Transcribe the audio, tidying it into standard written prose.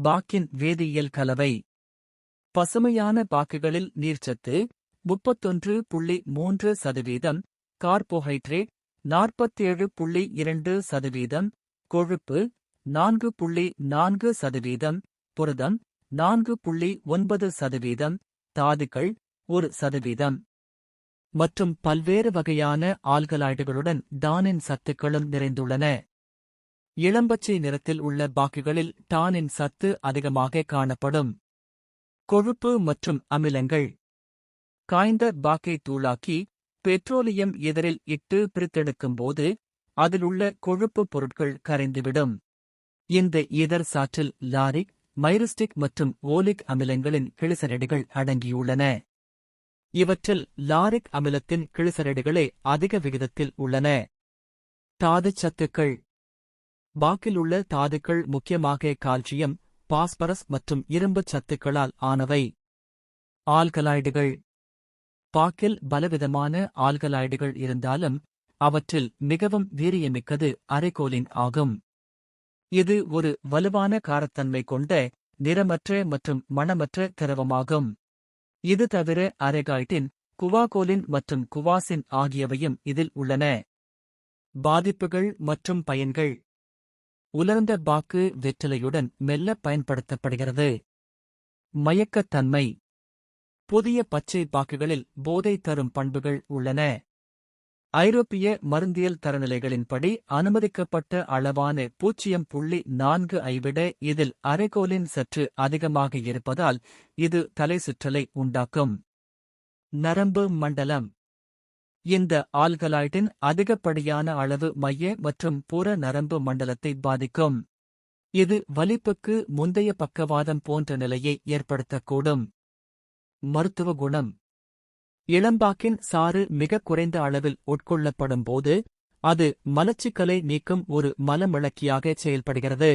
பாக்கின் வேதியியல் கலவை. பசுமையான பாக்குகளில் நீர்ச்சத்து 31.3%, கார்போஹைட்ரேட் 47.2%, கொழுப்பு 4.4%, புரதம் 4.9%, தாதுக்கள் 1%, மற்றும் பல்வேறு வகையான ஆல்கலாய்டுகளுடன் டானின் சத்துக்களும் நிறைந்துள்ளன. இளம்பச்சை நிறத்தில் உள்ள பாக்குகளில் டானின் சத்து அதிகமாக காணப்படும். கொழுப்பு மற்றும் அமிலங்கள். காய்ந்த பாக்கை தூளாக்கி பெட்ரோலியம் எதிரில் இட்டு பிரித்தெடுக்கும்போது அதிலுள்ள கொழுப்பு பொருட்கள் கரைந்துவிடும். இந்த இதர் சாற்றில் லாரிக், மைரிஸ்டிக் மற்றும் ஓலிக் அமிலங்களின் கிளிசரைடுகள் அடங்கியுள்ளன. இவற்றில் லாரிக் அமிலத்தின் கிளிசரைடுகளே அதிக விகிதத்தில் உள்ளன. தாதுச் சத்துக்கள். பாக்கில் உள்ள தாதுக்கள் முக்கியமாக கால்சியம், பாஸ்பரஸ் மற்றும் இரும்புச் சத்துக்களால் ஆனவை. ஆல்கலாய்டுகள். பாக்கில் பலவிதமான ஆல்கலாய்டுகள் இருந்தாலும் அவற்றில் மிகவும் வீரியமிக்கது அரைகோலின் ஆகும். இது ஒரு வலுவான காரத்தன்மை கொண்ட நிறமற்ற மற்றும் மணமற்ற திரவமாகும். இது தவிர அரைகாய்டின், குவாகோலின் மற்றும் குவாசின் ஆகியவையும் இதில் உள்ளன. பாதிப்புகள் மற்றும் பயன்கள். உலர்ந்த பாக்கு வெற்றிலையுடன் மெல்ல பயன்படுத்தப்படுகிறது. மயக்கத்தன்மை. புதிய பச்சை பாக்குகளில் போதை தரும் பண்புகள் உள்ளன. ஐரோப்பிய மருந்தியல் தரநிலைகளின்படி அனுமதிக்கப்பட்ட அளவான 0.4 ஐ விட இதில் அரைகோலின் சற்று அதிகமாக இருப்பதால் இது தலைசுற்றலை உண்டாக்கும். நரம்பு மண்டலம். இந்த ஆல்கலாய்டின் அதிகப்படியான அளவு மைய மற்றும் புற நரம்பு மண்டலத்தை பாதிக்கும். இது வலிப்புக்கு முந்தைய பக்கவாதம் போன்ற நிலையை ஏற்படுத்தக்கூடும். மருத்துவ குணம். இளம்பாக்கின் சாறு மிக குறைந்த அளவில் உட்கொள்ளப்படும் போது அது மலச்சிக்கலை நீக்கும் ஒரு மலமிளக்கியாக செயல்படுகிறது.